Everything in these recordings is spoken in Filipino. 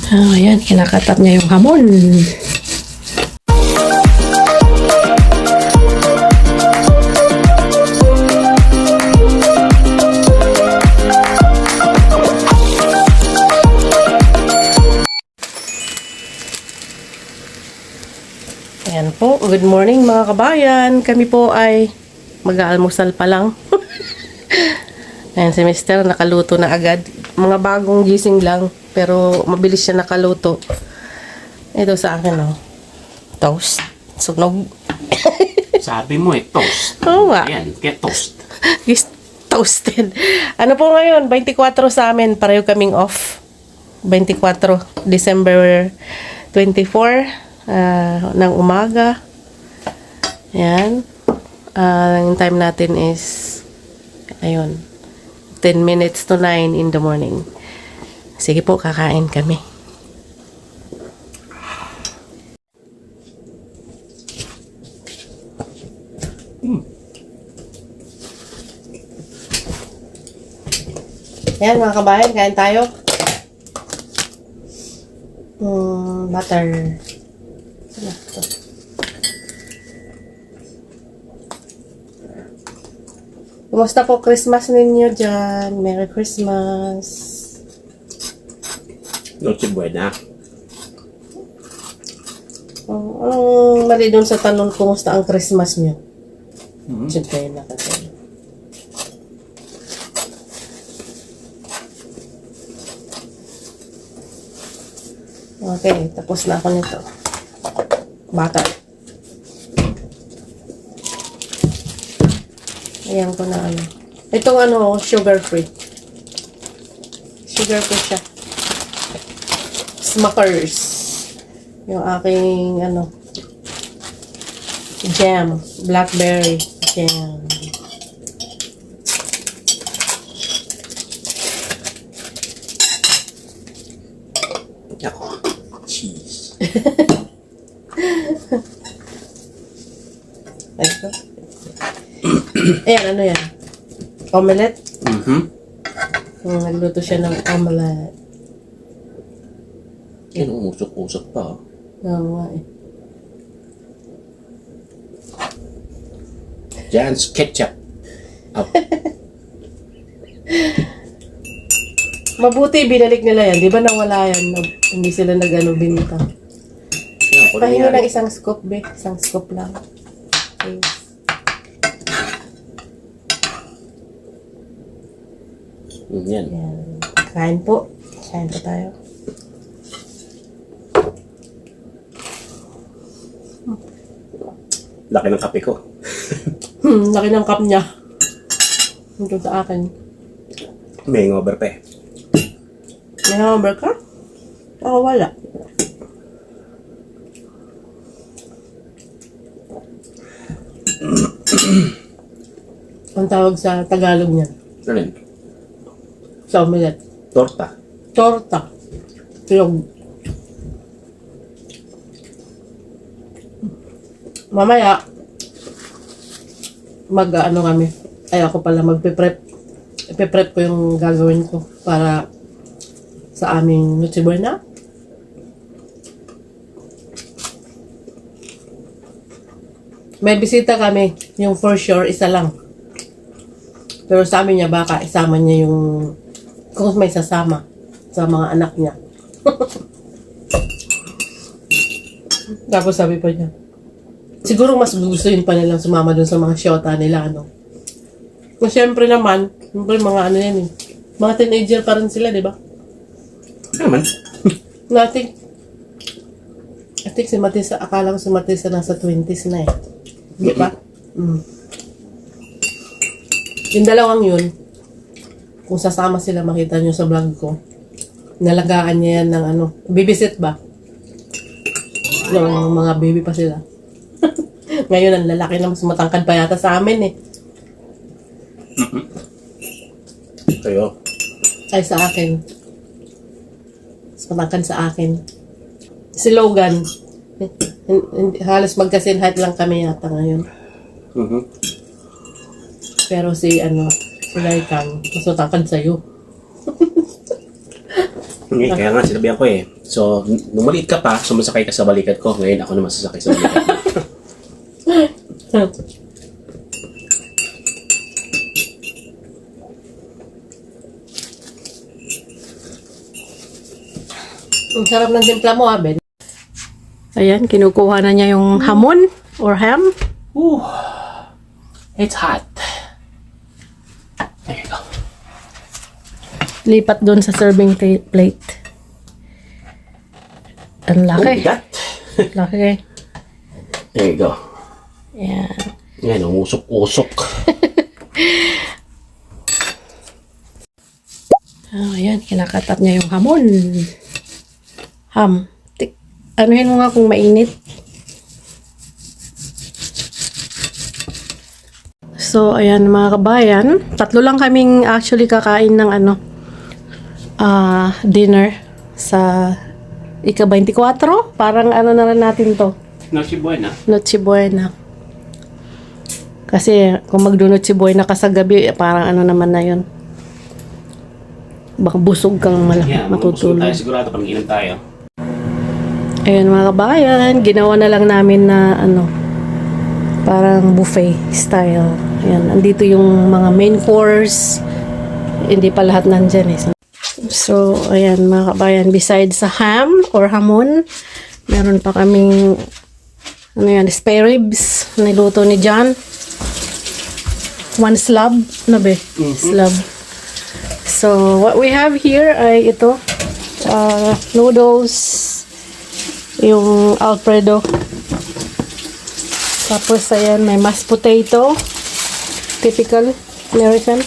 Ayan, kinakatat niya yung hamon. Ayan po, good morning mga kabayan. Kami po ay mag-aalmusal pa lang. Ayan, si Mister nakaluto na agad. Mga bagong gising lang, pero mabilis siya nakaluto. Ito sa akin, oh. Toast. Sunog. Sabi mo toast. Oo nga. Ayan, kaya toast. Is toasted. Ano po ngayon? 24 sa amin. Pareho kaming off. 24. December 24. Ng umaga. Ayan. Ang time natin is ayun, 10 minutes to 9 in the morning. Sige po, kakain kami. Ayan mga kabayan, kain tayo. Butter. Kumusta po Christmas ninyo dyan? Merry Christmas. Noche buena. Anong mali doon sa tanong kumusta ang Christmas nyo? Siyempre na kasi. Okay, tapos na ako nito. Butter. Ayan ko na ano. Itong ano, sugar free. Sugar free siya. Smuckers. Yung aking ano, jam. Blackberry jam. Ako. Cheese. Ito. Ayan, ano yan? Omelette? Nagluto siya ng omelette. Yan, umusok-usok pa. Oo nga eh. Jan's ketchup. Up. Mabuti, binalik nila yan. Di ba nawala yan? Hindi sila nag-ano, binita. Pahingi ng isang scoop, be. Isang scoop lang. Okay. Yan. Yan. Kain po. Kain po tayo. Laki ng kape ko. Laki ng cup niya. Ito sa akin. May over pa eh. May number ka? Ako wala. Ang tawag sa Tagalog niya. Alin? Sa omelette. Torta. Torta. Tilog. Mamaya, mag-ano kami. Ay, ako pala magpe-prep. Ipe-prep ko yung gagawin ko para sa aming Noche Buena. May bisita kami. Yung for sure, isa lang. Pero sabi niya, baka isama niya yung kung may sasama sa mga anak niya. Tapos sabi pa niya, siguro mas gugustuhin pa nilang sumama dun sa mga syota nila, ano. Kung syempre naman, syempre mga ano yan eh. Mga teenager pa rin sila, di ba? Naman. Nothing. I think si Matisa, akala ko si Matisa nasa 20s na eh. Di ba? Yung dalawang yun, kung sasama sila, makita nyo sa vlog ko, nalagaan niya yan ng ano, babysit ba? Yung mga baby pa sila. Ngayon, ang lalaki na mas matangkad pa yata sa amin eh. Kayo. Ay, sa akin. Mas matangkad sa akin. Si Logan, halos magkasin height lang kami yata ngayon. Pero si Laikang, mas matangkad sa'yo. Hindi, kaya nga sinabihan ko eh. So, nung maliit ka pa, sumasakay ka sa balikat ko. Ngayon ako naman sasakay sa balikat. Ang sarap ng timpla mo, Ben. Ayan, kinukuha na niya yung hamon or ham. Ooh, it's hot. There you go. Lipat doon sa serving plate. Ang Oh, laki. bigat. Laki. There you go. Ayan. Yan, umusok-usok. Ayan, kinakatat niya yung hamon. Ham. Anuhin mo nga kung mainit. So, ayan mga kabayan. Tatlo lang kaming actually kakain ng dinner sa ika-24. Parang ano na rin natin to. Noche buena. Noche Buena. Kasi kung magdo-Noche Buena ka sa gabi, parang ano naman na yun. Baka busog kang Yeah, matutulog. tayo sigurado pag inom tayo. Ayun mga kabayan, ginawa na lang namin na parang buffet style. Ayan, andito yung mga main course. Hindi pa lahat nandyan eh. So, ayan mga kabayan, besides sa ham or hamon, meron pa kaming spare ribs, niluto ni John. One slab, slab. So, what we have here ay ito, noodles, yung Alfredo. Tapos, ayan, may mashed potato. Typical American.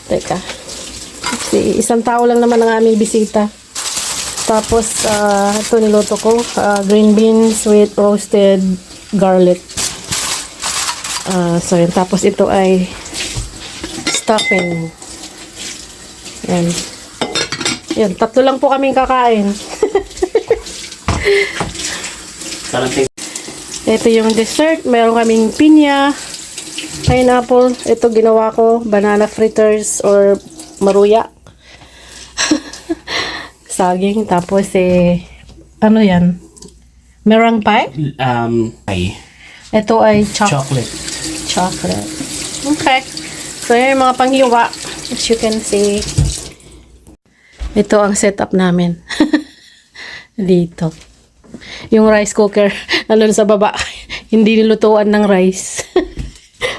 Teka. Isang tao lang naman ang aming bisita. Tapos, ito niluto ko. Green beans with roasted garlic. So, yun. Tapos, ito ay stuffing. Yan. Yan. Tatlo lang po kaming kakain. Ito yung dessert. Meron kaming pinya, pineapple. Ito ginawa ko. Banana fritters or maruya. Saging. Tapos ano yan? Meringue pie? Pie. Ito ay Chocolate. chocolate. Okay. So, yan yung mga panghiwa. As you can see. Ito ang setup namin. Dito. Yung rice cooker, nandun sa baba. Hindi nilutuan ng rice.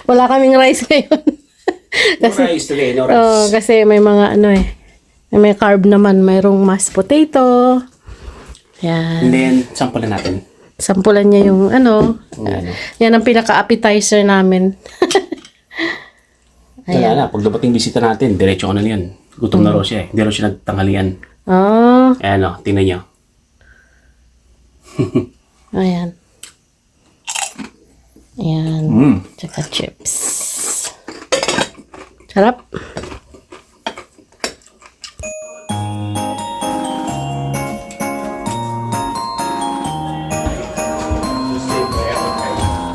Wala kaming rice ngayon. No rice today, no rice. Oh, kasi may mga may carb naman. Mayroong mashed potato. Yan. And then, sampulan natin. Sampulan niya yung yan ang pinaka-appetizer namin. Kaya na, pag dumating bisita natin, diretso ko na yan. Gutom na raw siya eh. Hindi raw siya nagtanghalian. Oh, Ayan o, tingnan niyo. ayan. Ayan. Tsaka chips. Sarap.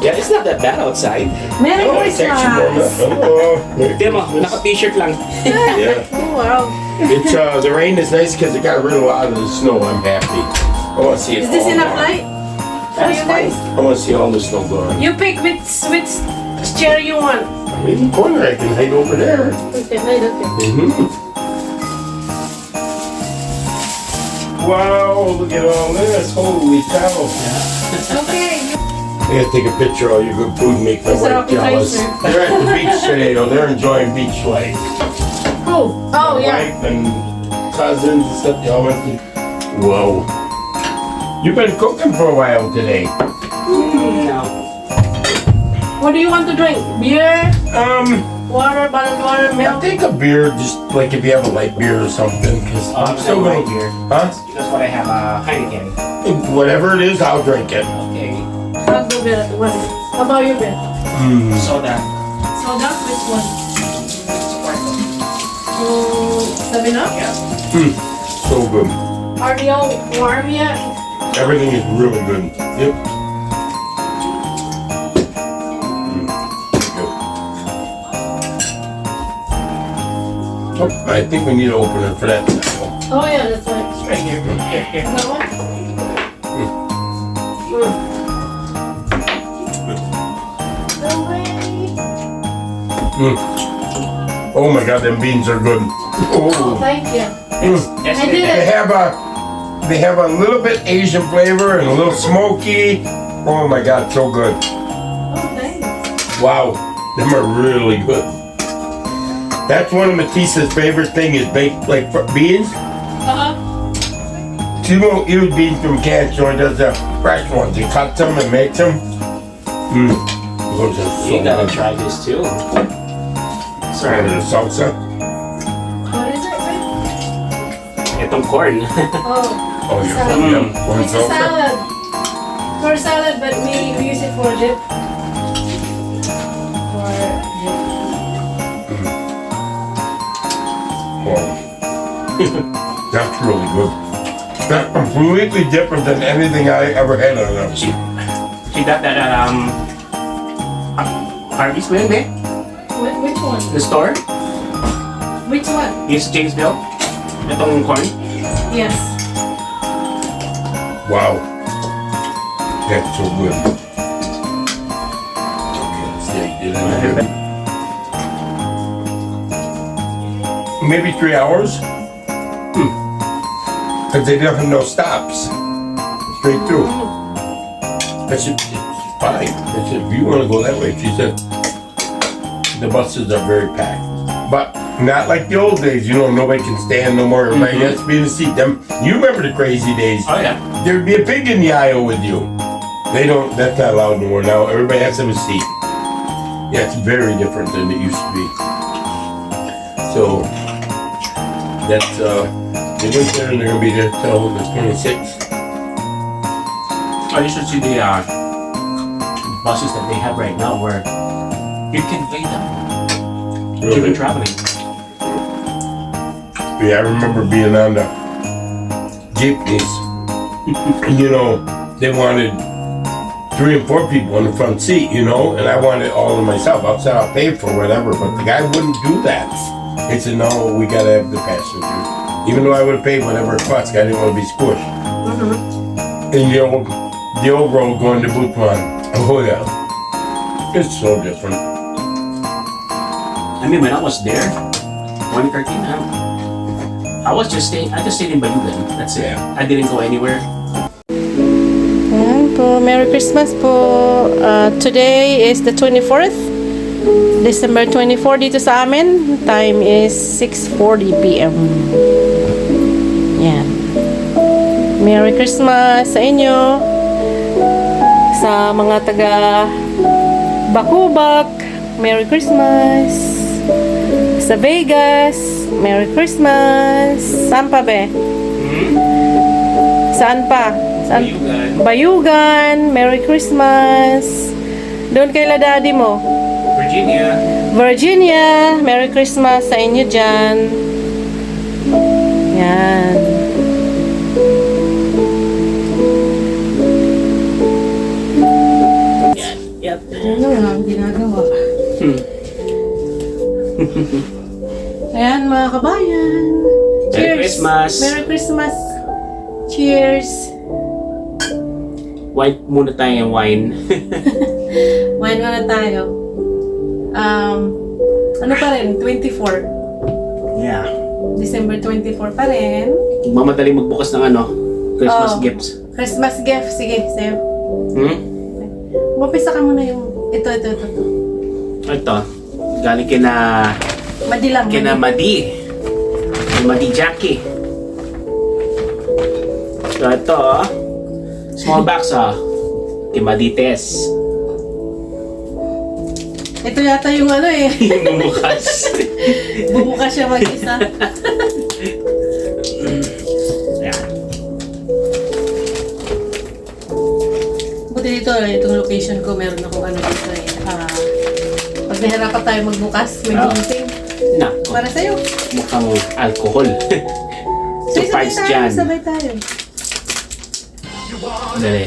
Yeah, it's not that bad outside. Merry It's actually warm up. Tingnan mo, naka-t-shirt lang. Yeah. Oh, wow. It's the rain is nice because it got rid of a lot of the snow. I'm happy. I want to see it. Is this all enough gone. light? That's fine. I want to see all the snow gone. You pick which chair you want. Maybe corner I can hide over there. Okay, wait, okay. Wow, look at all this. Holy cow. Okay. I gotta take a picture of all your good food and make my It's an wife jealous. appetizer. They're at the beach today, though. They're enjoying beach life. Oh, yeah. Wife and cousins and stuff. They all went to... Whoa. You've been cooking for a while today. No. What do you want to drink? Beer, Water, bottled water, I'll milk? take a beer, just like if you have a light beer or something. Cause I'm still right gonna... here. Huh? That's what I have, Heineken. Whatever it is, I'll drink it. Okay. I'll go beer. What? How about you, Ben? Soda. Soda? Which one? 7 Up? Yeah. So good. Are they all warm yet? Everything is really good. Yep. Oh, I think we need to open it for that. Oh yeah, that's right. It's right here. Here. That one? No way. Oh my God, them beans are good. Oh, Oh. thank you. Yes, I did yes. They have a little bit Asian flavor and a little smoky. Oh my God, so good. Oh, thanks. Wow, them are really good. That's one of Matissa's favorite thing is baked like beans. She won't use beans from cans, so she does the fresh ones. He cuts them and makes them. Those are so You gotta good. try this too. Try Sorry. the salsa. What is it, babe? Itong corn. Oh, Oh, you're Salad. from them corn it's a salsa. salad. For salad, but we use it for dip. For dip. Wow. That's really good. That's completely different than anything I ever had on them. She got that at Harvey's Win, eh? Which one? The store. Which one? Yes, Jamesville. Itong corn. Yes. Wow. That's so good. Okay, let's see. Did I maybe 3 hours? Because they don't have no stops. Straight through. I said, it's fine. I said, if you want to go that way, she said, the buses are very packed. But not like the old days, you know, nobody can stand no more. Everybody has to be in the seat. You remember the crazy days. Oh yeah. There'd be a pig in the aisle with you. That's not allowed anymore now. Everybody has to have a seat. Yeah, it's very different than it used to be. So, that's, they went there and they're gonna be there till the 26th. Oh, you should see the buses that they have right now where you can play them. You've been traveling. Yeah, I remember being on the jeepneys. You know, they wanted 3 and 4 people in the front seat, you know, and I wanted all of myself. I said I'll pay for whatever, but the guy wouldn't do that. He said, no, we gotta have the passengers. Even though I would have paid whatever it cost, I didn't want to be squished. And the old road going to Butuan. Oh yeah. It's so different. I mean, when I was there, 2013, I just stayed in Bayugan. That's it. Yeah. I didn't go anywhere. Ayan po, Merry Christmas po. Today is the 24th. December 24 dito sa amin. Time is 6:40 p.m. Yan. Merry Christmas sa inyo. Sa mga taga Bakubak, Merry Christmas. Sa Vegas, Merry Christmas. Saan pa be? Saan pa? Saan? Bayugan. Bayugan, Merry Christmas. Doon kay la daddy mo. Virginia. Virginia, Merry Christmas sa inyo dyan. Yan. Yan. Yep. Ano nga ang ginagawa? Ayan mga kabayan. Merry Christmas. Merry Christmas. Cheers. Wine muna tayo ng wine. Wine muna tayo. Ano pa rin? 24. Yeah. December 24 pa rin. Mamadali magbukas ng Christmas Oh. gifts. Christmas gift. Sige, sa'yo. Mapisa ka muna yung... Ito. Ito. Galing kina Madilang. Madi. Madi Jackie. So ito, small box kay Madi Tess. Ito yata yung Bumukas. Bumukas siya mag-isa. Ayan. Buti dito, itong location ko, meron akong dito eh. Pag nahirapan tayo magbukas, may gunting. Nako, Para sa'yo. mukhang alcohol. Surprise dyan. Sabay tayo. Dali.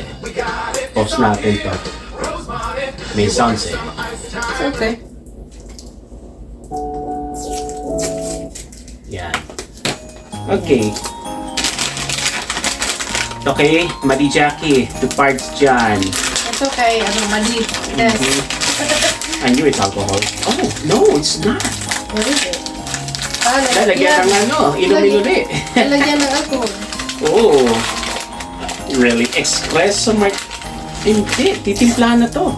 Pause natin to. May sounds eh. It's okay. Yan. Okay. Ito kay Madi Jackie. 2 parts dyan. Ito kay, Madi. Yes. I knew it's alcohol. Oh, no, it's not. What is it? Lalagyan ng inumin ulit. Lalagyan ng alcohol. Oh, really? Espresso martini? Hindi, titimplahan na to.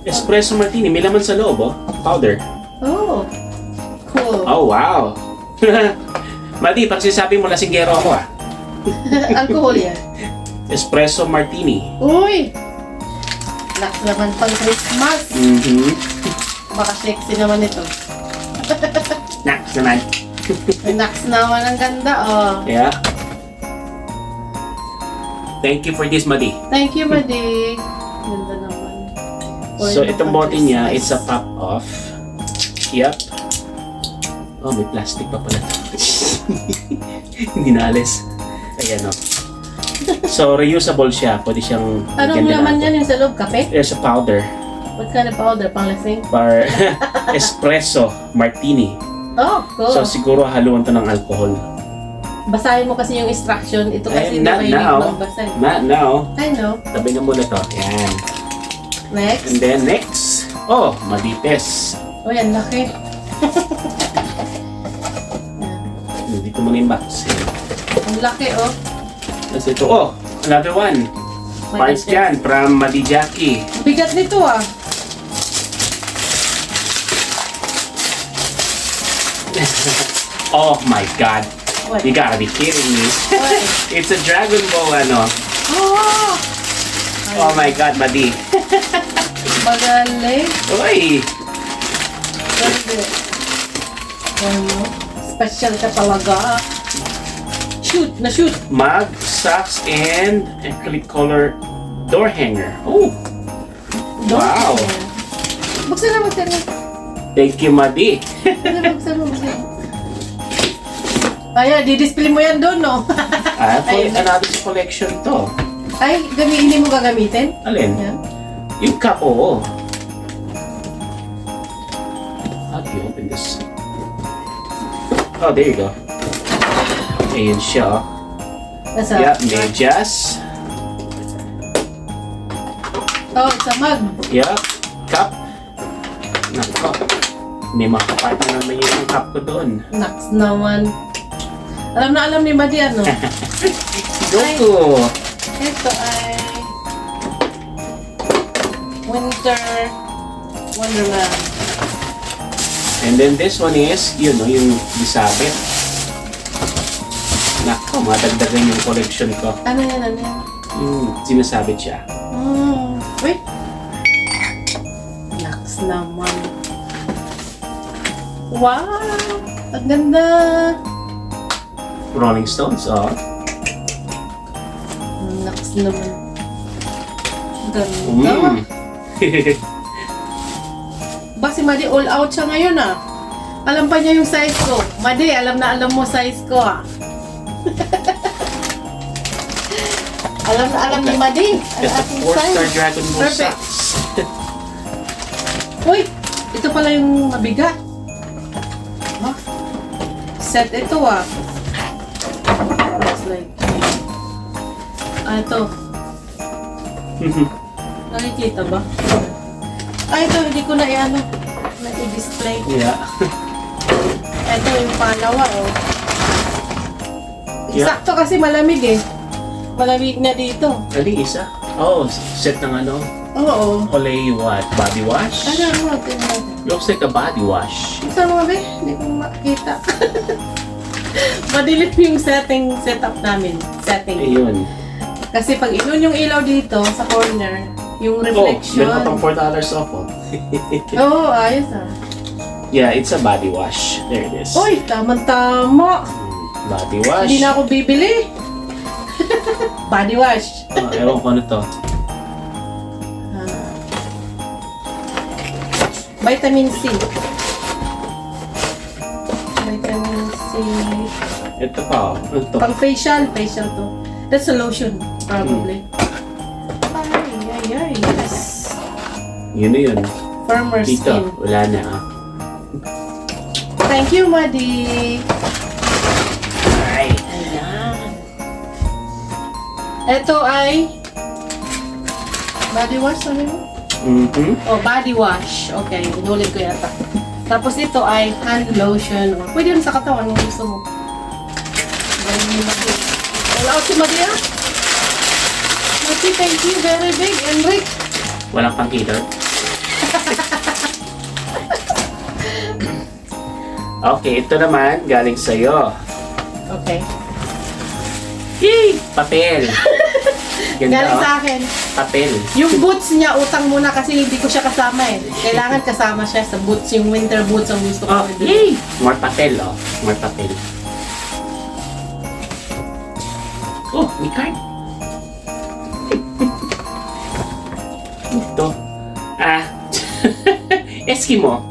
Espresso martini, may laman sa loob, oh. Powder. Oh. Cool. Oh, wow. Madi, pag sinasabi mo lasinggero ako, ah. Alcohol yan. Espresso martini. Uy! Laks naman pang Christmas. Mm-hmm. Baka sexy naman ito. Next naman. Laks naman ang ganda, oh. Yeah. Thank you for this, Madi. Thank you, Madi. Ganda naman. So, itong bote niya, it's a pop-off. Yep. Oh, may plastic pa pala. Hindi na alis. Ayan, oh. So, reusable siya. Pwede siyang... Anong lagyan din laman natin. yan yung sa loob? Kape? There's a powder. What kind of powder? Panglasing? For espresso martini. Oh, cool. So, siguro haluan to ng alcohol. Basahin mo kasi yung instruction. Ito kasi hindi Not mahilig now. magbasa. Not now. I know. Tabi na muna to. Yan. Next. And then next. Oh, Madites. Oh, yan, laki. Dito muna yung box. Yan. Ang laki, oh. Tapos ito, oh, another one. Parts dyan from Madi Jackie. Bigat nito, ah. Oh my God. What? You gotta be kidding me. What? It's a Dragon Ball, ano. Oh! Oh my God, Madi. Magaling. Uy! What is it? Ano? Special ka talaga. Shoot! Na-shoot! Mug, socks, and acrylic color door hanger. Oh! Wow! Buksan na, buksan na. Thank you, Madi. Buksan mo, buksan mo. Ayan, di-display mo yan doon, no? For another collection to. Ay, hindi mo gagamitin? Alin? Yan. Yung cup, oo. How do you open this? Oh, there you go. Ayan siya. Nasa? Yeah, medyas. Oh, it's a mug. Yeah, cup. Nako. May makapart na naman yung cup ko doon. Naks naman. Alam na alam ni Madi, ano? Goku! Ito ay Winter Wonderland. And then this one is, yun, no, yung disabit. Nako, madagdagan yung collection ko. Ano yan, ano yan? Yung sinasabit siya. Wait. Naks naman. Wow! Ang ganda! Rolling Stones, oh. Naks naman. Ganda. Mm. Ba si Madi all out siya ngayon, ah. Alam pa niya yung size ko. Madi, alam na alam mo size ko, ah. Alam na alam ni Madi. Ang It's a aking 4-star size. Dragon Ball Perfect. socks. Uy! Ito pala yung mabigat. Ah, set ito, ah. Looks like... ito. Nakikita ba? Ito, hindi ko na i-ano. Na-i-display. Yeah. Ito yung pangalawa, oh. Yeah. Sakto kasi malamig, eh. Malamig na dito. Ali, isa? Oh, set ng ano? Oo. Olay what? Body wash? Ano, tingnan. Looks like a body wash. Saan mo, be? Hindi ko makita. Madilim yung setup namin. Setting. Ayun. Kasi pag inun yung ilaw dito sa corner, yung Oh, reflection. meron ka pang $4 off, oh. Oo, ayos ah. Yeah, it's a body wash. There it is. Uy, tama-tama. Body wash. Hindi na ako bibili. Body wash. Oh, ewan ko ano to. Vitamin C. Vitamin C. Ito pa, oh. Ano to? Pang facial. Facial to. That's a lotion, probably. Ay, yes. Yun na yun. Firmer Dito, skin. wala na, ah. Thank you, Madi. Alright. Ayan. Ito ay body wash, sabi mo? Oh, body wash. Okay, inulit ko yata. Tapos ito ay hand lotion. Pwede rin sa katawan kung gusto mo. Wala ako si Maria. Mati, thank you. Very big. Enric. Walang pang kilo. Okay, ito naman galing sa'yo. Okay. Yay! Papel. Ganda, Galing oh. sa akin. Papel. Yung boots niya, utang muna kasi hindi ko siya kasama eh. Kailangan kasama siya sa boots. Yung winter boots ang gusto ko. Oh, yay! More papel, oh. More papel. Oh, may card. Ito. Eskimo.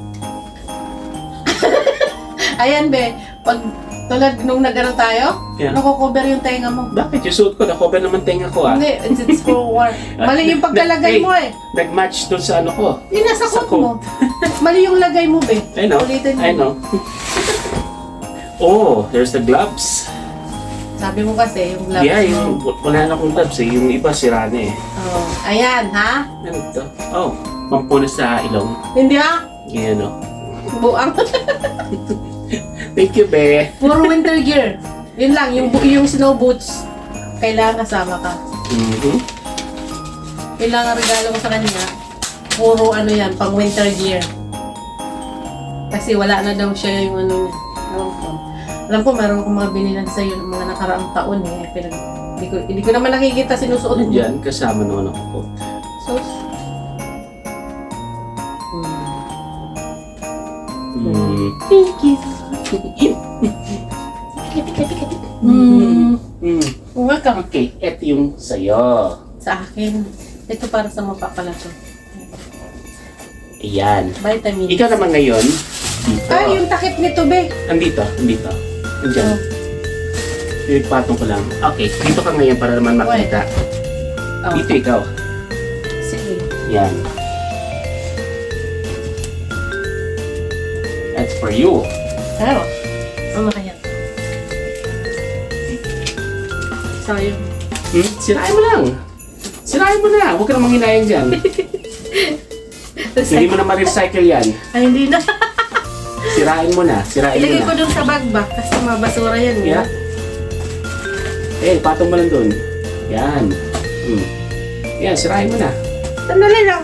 Ayan be, pag tulad nung nag-ano tayo, Yeah. nako-cover yung tenga mo. Bakit? Yung suot ko, na-cover naman tenga ko, ah. Hindi, it's for war. Mali yung pagkalagay mo eh. Nag-match dun sa ano ko. Yung nasa Sa coat mo. Mali yung lagay mo be. I know. Ulitin mo. I know. Oh, there's the gloves. Sabi mo kasi, yung gloves Yeah, mo. yung wala na akong gloves eh. Yung iba sira na eh. Oh. Ayan, ha? Ano ito? Oh, pampunas sa ilong. Hindi ha? Yan o. Buang. Thank you, be. Puro winter gear. Yun lang, yung snow boots, kailangan kasama ka. Mm-hmm. Kailangan regalo ko sa kanya. Puro ano yan, pang winter gear. Kasi wala na daw siya yung ano niya. Alam ko, meron akong mga binilan sa'yo ng mga nakaraang taon eh. Hindi ko naman nakikita sinusuot mo. Nandiyan, kasama naman ako po. So, thank you. Welcome. Okay, eto yung sa'yo. Sa akin. Ito para sa mapapala to. Ayan. Vitamin. Ikaw naman ngayon, dito. Ay, yung takip nito, be. Andito. Andyan. Oh. Pinagpatong ko lang. Okay, dito ka ngayon para naman makita. Oh. Dito ikaw. Sige. Yan. That's for you. Ano? Ano kaya? Sayang. Sirain mo lang. Sirain mo na. Huwag ka namang hinayang dyan. Hindi mo na ma-recycle yan. Ay, hindi na. Sirain mo na. Sirain mo Ilagay na. ko dun sa bag ba? Kasi mabasura yan. Yeah. Eh, patong mo lang dun. Yan. Yan, sirain mo na. Sandali lang.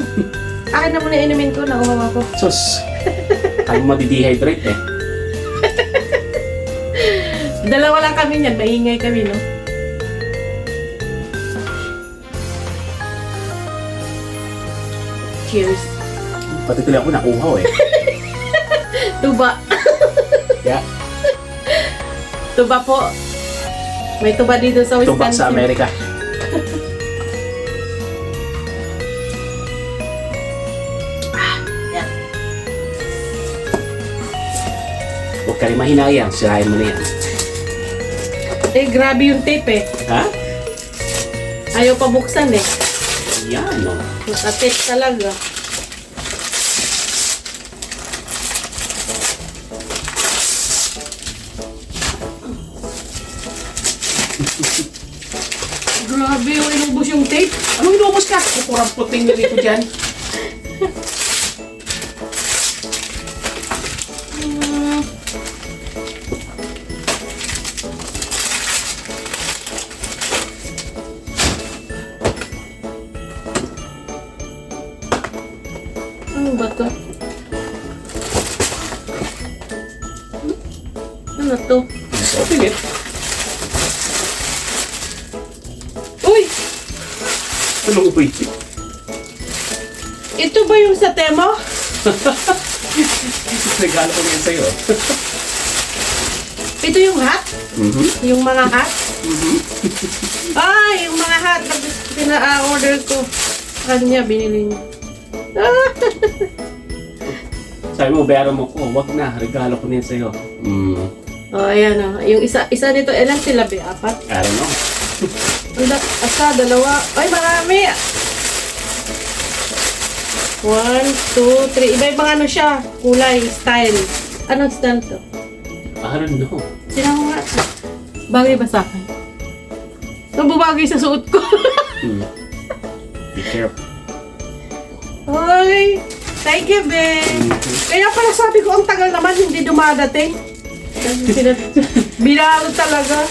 Akin na muna inumin ko. Nakuha ko. Sus. Kaya mo madidehydrate eh. Dalawa lang kami niyan. Maingay kami, no? Cheers. Pati tuloy ako nakuhaw eh. Tuba. Yeah. Tuba po. May tuba dito sa Wisconsin. Tubak sa Amerika. Yan. Huwag ka rin mahinayang. Sirain mo na yan. Eh, grabe yung tape eh. Ha? Ayaw pa buksan eh. Yan o. Nakatape talaga. Grabe, inubos yung tape. Anong inubos ka? Kukurang puting na dito dyan. Ano ba to? Ano to? Open it. Uy! Anong upoy? Ito ba yung sa tema? Regalo ko na yan sa'yo. Ito yung hat? Yung mga hat? Ay, yung mga hat na pina-order ko. Kanya, binili niya. Sabi mo, bayaran mo ko. Wag na. Regalo ko na yan sa'yo. Oh, ayan o. Yung isa nito, ilan sila ba? Apat? I don't know. Dalawa. Ay, marami. 1, 2, 3. Iba-ibang ano siya. Kulay, style. Anong style to? I don't know. Sino mo nga? Bagay ba sa akin? Nabubagay sa suot ko. Be careful. Hoy! Thank you, Ben. Kaya pala sabi ko, ang tagal naman, hindi dumadating. Binalot talaga.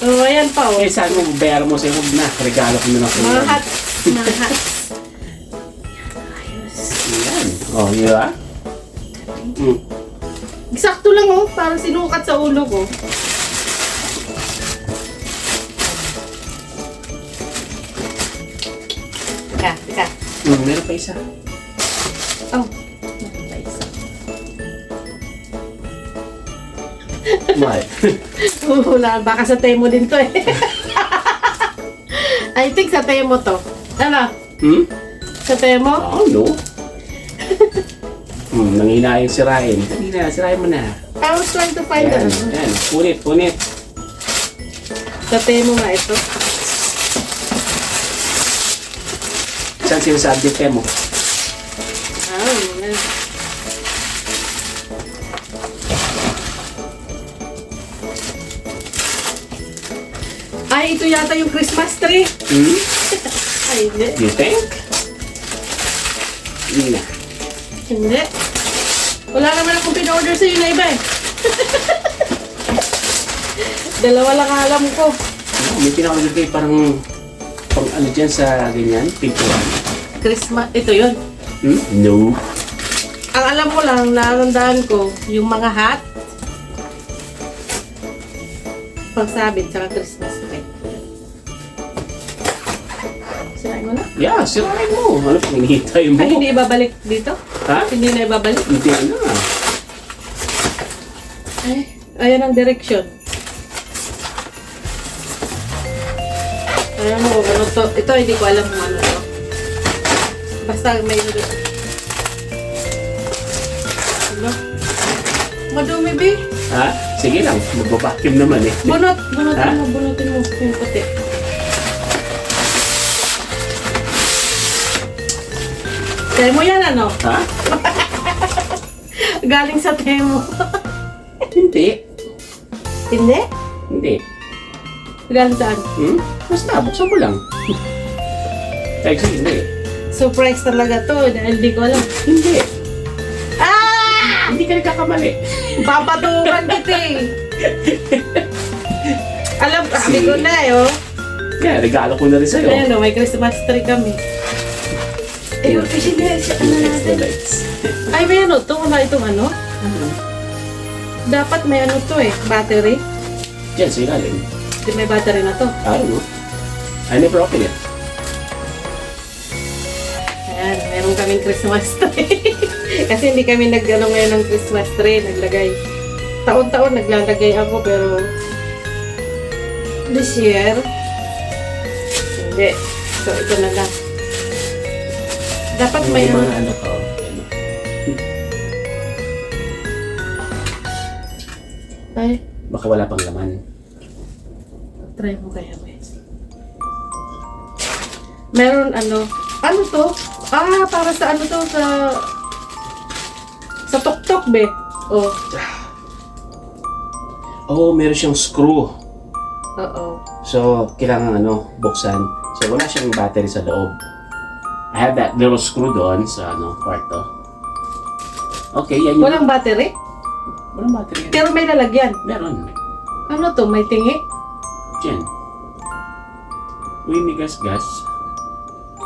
Oh, ayan pa, oh. Eh, saan mo bayaran mo sa'yo? Huwag na. Regalo ko na lang sa'yo. Mga hats. Mga hats. Yan. Oh, di ba? Eksakto lang, oh. Parang sinukat sa ulo ko. Teka. Meron pa isa. Oh. Meron pa isa. Mahal. Wala, baka sa Temo din to eh. I think sa Temo to. Ano? Sa Temo? Oh, no. Nanghina yung sirain. Nanghina, sirain mo na. I was trying to find Yan, ano. yan. Punit. Sa Temo nga ito. Saan sinasabi mo? Yan. Ay, ito yata yung Christmas tree. Ay, hindi. You think? Hindi na. Hindi. Wala naman akong pin-order sa'yo na iba eh. Dalawa lang alam ko. May pinakaligay kayo parang pang ano dyan sa ganyan, pintuan. Christmas, ito yun. No. Ang alam ko lang, narandaan ko, yung mga hat, pangsabit, tsaka Christmas tree. Sirain mo na? Yeah, sirain mo. Ano pang hinihintay mo? Ay, hindi ibabalik dito? Ha? Hindi na ibabalik? Hindi na. Ay, ayan ang direksyon. Ayan mo, ano to? Ito, hindi ko alam kung ano to. Basta may ano? Madumi, B. Ha? Sige lang, magbabacuum naman eh. Bunutin Ha? mo yung puti. Temo yan, ano? Ha? Galing sa Temo. Hindi. Hindi? Hindi. Galing saan? Basta, buksan mo lang. Actually, hindi. Surprise talaga to, dahil di ko alam. Hindi. Ah! Hindi ka nagkakamali. Papatungan kita eh. Alam, sabi ko na eh, oh. Yeah, regalo ko na rin sa'yo. Ayan, oh, may Christmas tree kami. Eh, kasi nga, ano Extra natin? lights. Ay, may ano to? Wala itong ano? Dapat may ano to eh, battery. Diyan, sa ilalim. Di may battery na to. I don't know. I never opened it. Ayan, meron kaming Christmas tree. Kasi hindi kami nag-ano ngayon ng Christmas tree, naglagay. Taon-taon naglalagay ako, pero this year, hindi. So, ito na lang. Dapat may Yung ano. mga ano to. Ano. Ay, Baka wala pang laman. try mo kaya, Wes. Meron ano. Ano to? Ah, para sa ano to? Sa tok-tok, be. Oh. Oh, meron siyang screw. Oo. So, kailangan buksan. So, wala siyang battery sa loob. I have that little screw doon sa kwarto. Okay, yan yung... Walang battery? Walang battery yan. Pero may lalagyan. Meron. Ano to? May tingi? Diyan. Uy, may gas-gas.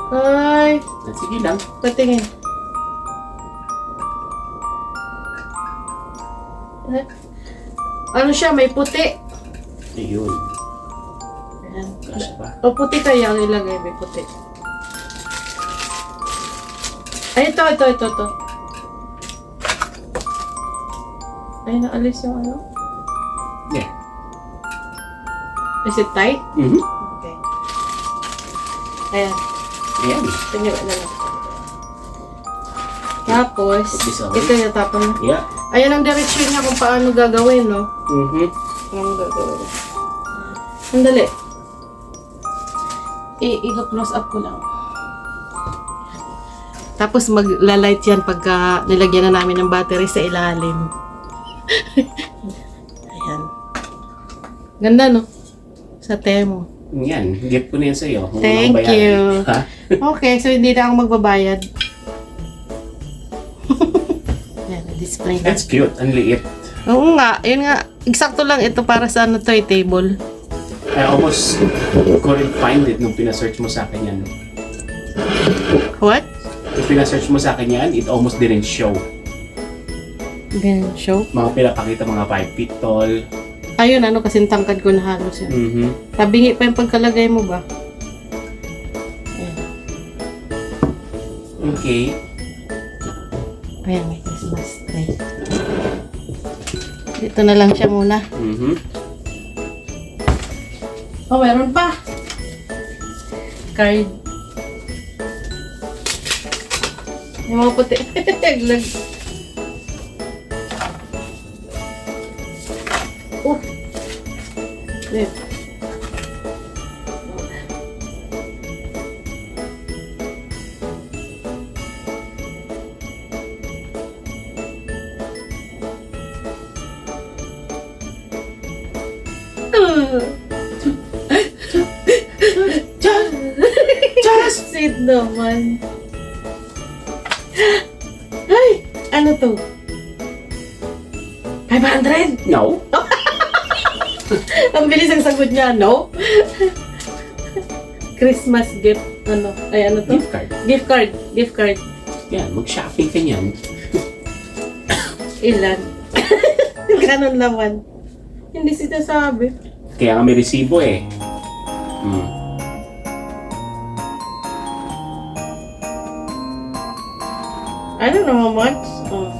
Ay, Sige lang. patingin. Eh, ano siya? May puti. Ayun. Ayan. Gas pa. O puti kaya ang ilagay. May puti. Ay, ito. Ay, naalis yung ano. Yeah. Is it tight? Mhm. Okay. Ayan. Ayan. Tingnan na lang. Tapos, This one? ito yung tapon na. Yeah. Ayan ang direksyon niya kung paano gagawin, no? Mhm. Paano gagawin. Sandali. I-close up ko lang. Tapos maglalight yan pagka nilagyan na namin ng battery sa ilalim. Ayan. Ganda, no? Sa Temu. Yan, gift ko na yan sa'yo. Huwag mo Thank nang bayaran. you. Ha? Okay, so hindi na ako magbabayad. Yan, display na. That's cute. Ang liit. Oo nga, yun nga. Eksakto lang ito para sa ano to, table. I almost couldn't find it nung pinasearch mo sa akin yan. What? Nung pinasearch mo sa akin yan, it almost didn't show. Ganyan show. Mga pinapakita mga 5 feet tall. Ayun, ano, kasing tangkad ko na halos yun. Mhm. Tabingi pa yung pagkalagay mo ba? Ayan. Okay. Ayan, may Christmas tree. Dito na lang siya muna. Mhm. Oh, meron pa. Card. Yung mga puti. Lag. Oh. Wait. Just sit naman. Ay! Ano to? 500? No. Ang bilis ang sagot niya, no? Christmas gift, ano? Ay, ano to? Gift card. Gift card. Gift card. Yan, mag-shopping ka niyan. Ilan? Ganon naman. Hindi sinasabi. Kaya nga may resibo eh. Hmm. I don't know how much. Oh.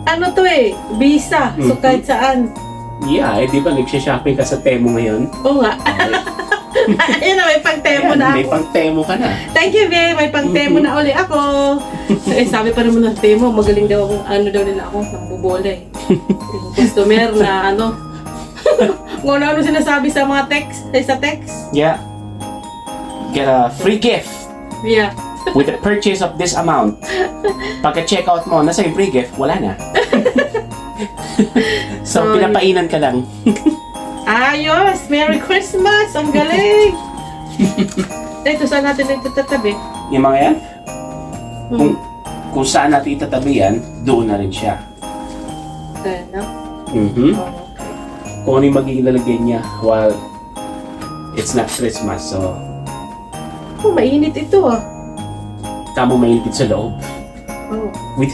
Ano to eh? Visa. So Mhm. kahit saan. Yeah, eh di ba nagsha-shopping ka sa Temu ngayon? Oo nga. Ayun na, may pang-temo na May ako. pang-Temu ka na. Thank you, Be. May pang-temo na uli ako. Eh, sabi pa naman ng temo, magaling daw akong, ano daw nila ako, nambubola eh. Yung customer na ano. Kung ano sinasabi sa mga text, sa text. Yeah. Get a free gift Yeah. with the purchase of this amount. Pagka-checkout mo, nasa yung free gift, wala na. So, So, pinapainan ka lang. Ayos! Merry Christmas! Ang galing! Ito, saan natin ito tatabi? Yung mga yan, Hmm. kung saan natin itatabi yan, doon na rin siya. Ano? Mhm. Oh. Kung ano yung magiging lalagyan niya while it's not Christmas. So, Oh, mainit ito ah. tamo mainit sa loob. Oh. We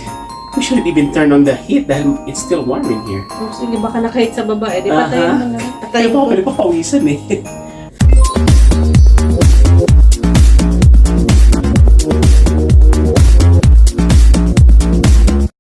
shouldn't even turn on the heat dahil it's still warm in here. Oh, sige, baka nakahit sa baba eh. Di ba tayo Aha. na lang? Tayo pa, pinapapawisan eh.